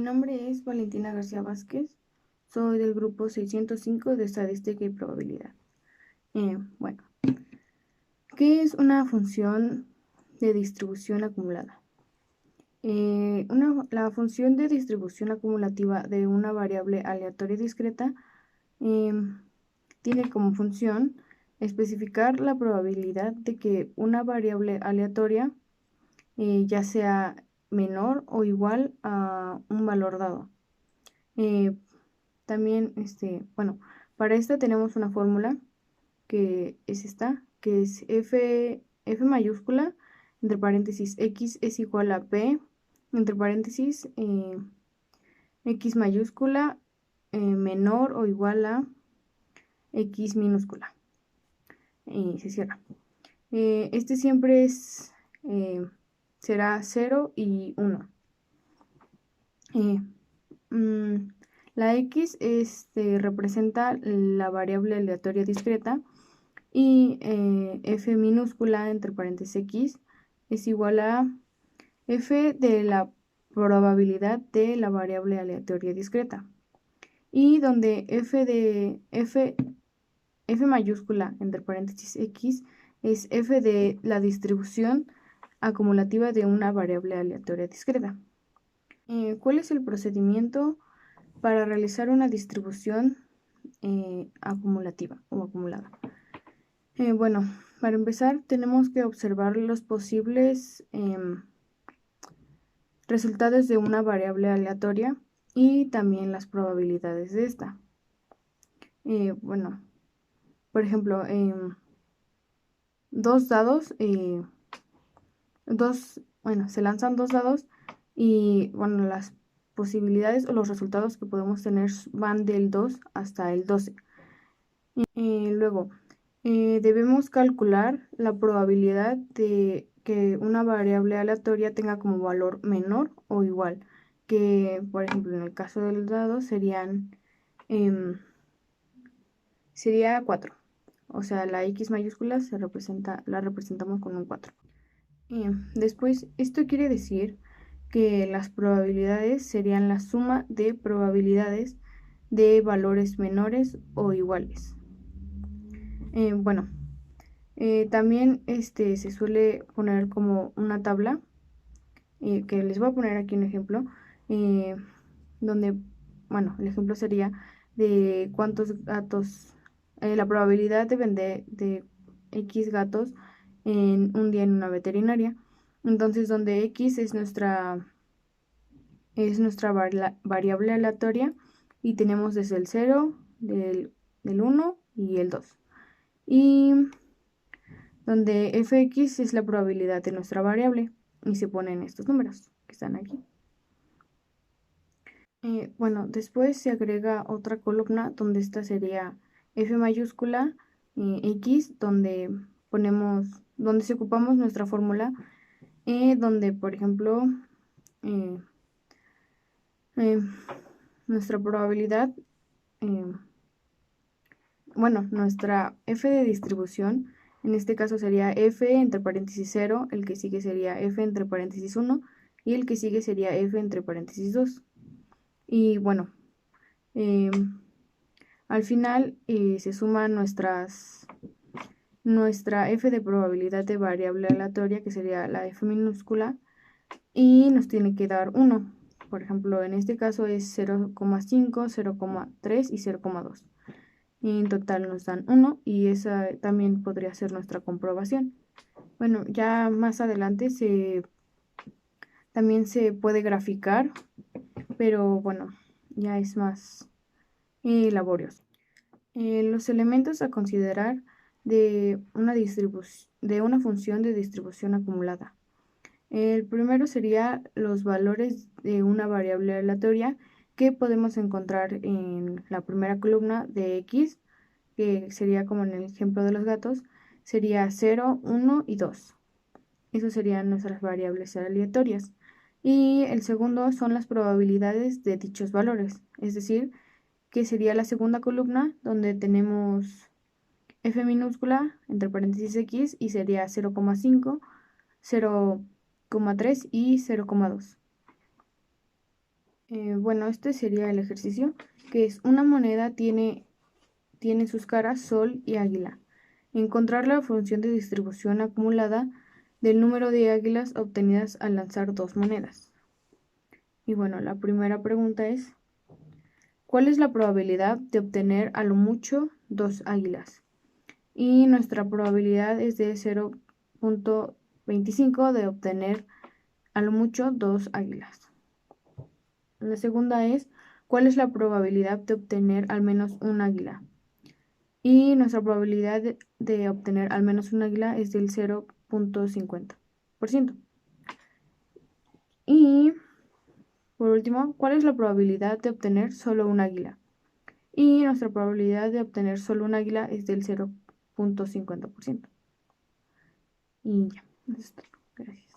nombre es Valentina García Vázquez, soy del grupo 605 de Estadística y Probabilidad. Bueno, ¿qué es una función de distribución acumulada? La función de distribución acumulativa de una variable aleatoria discreta tiene como función especificar la probabilidad de que una variable aleatoria ya sea menor o igual a un valor dado. También, para esta tenemos una fórmula que es esta, que es F mayúscula, entre paréntesis, X es igual a P, entre paréntesis, X mayúscula, menor o igual a X minúscula. Y se cierra. Este siempre será 0 y 1. La X representa la variable aleatoria discreta y F minúscula entre paréntesis X es igual a F de la probabilidad de la variable aleatoria discreta, y donde F mayúscula entre paréntesis X es F de la distribución acumulativa de una variable aleatoria discreta. ¿Cuál es el procedimiento para realizar una distribución acumulativa o acumulada? Bueno, para empezar tenemos que observar los posibles resultados de una variable aleatoria y también las probabilidades de esta. Bueno, por ejemplo, dos dados, se lanzan dos dados y bueno, las posibilidades o los resultados que podemos tener van del 2 hasta el 12. Luego, debemos calcular la probabilidad de que una variable aleatoria tenga como valor menor o igual, que por ejemplo en el caso del dado sería 4. O sea, la X mayúscula la representamos con un 4. Después, esto quiere decir que las probabilidades serían la suma de probabilidades de valores menores o iguales. También se suele poner como una tabla, que les voy a poner aquí un ejemplo, donde, el ejemplo sería de cuántos gatos, la probabilidad de vender de X gatos en un día en una veterinaria. Entonces, donde X es nuestra variable aleatoria y tenemos desde el 0, del 1 y el 2. Y donde fx es la probabilidad de nuestra variable y se ponen estos números que están aquí. Después se agrega otra columna donde esta sería f mayúscula x, donde si ocupamos nuestra fórmula, donde por ejemplo nuestra probabilidad, nuestra f de distribución, en este caso sería f entre paréntesis 0, el que sigue sería f entre paréntesis 1 y el que sigue sería f entre paréntesis 2. Y bueno, al final se suma nuestra f de probabilidad de variable aleatoria, que sería la f minúscula, y nos tiene que dar 1. Por ejemplo, en este caso es 0,5, 0,3 y 0,2. Y en total nos dan 1 y esa también podría ser nuestra comprobación. Bueno, ya más adelante también se puede graficar, pero bueno, ya es más laborioso. Los elementos a considerar de una función de distribución acumulada. El primero sería los valores de una variable aleatoria que podemos encontrar en la primera columna de X, que sería como en el ejemplo de los gatos, sería 0, 1 y 2. Esas serían nuestras variables aleatorias. Y el segundo son las probabilidades de dichos valores, es decir, que sería la segunda columna donde tenemos f minúscula entre paréntesis x y sería 0,5, 0,3 y 0,2. Bueno, este sería el ejercicio, que es una moneda tiene sus caras sol y águila. Encontrar la función de distribución acumulada del número de águilas obtenidas al lanzar dos monedas. Y bueno, la primera pregunta es, ¿cuál es la probabilidad de obtener a lo mucho dos águilas? Y nuestra probabilidad es de 0.25 de obtener a lo mucho dos águilas. La segunda es, ¿cuál es la probabilidad de obtener al menos un águila? Y nuestra probabilidad de obtener al menos un águila es del 0.50%. Y por último, ¿cuál es la probabilidad de obtener solo un águila? Y nuestra probabilidad de obtener solo un águila es del 0.50%. Y ya, eso es todo. Gracias.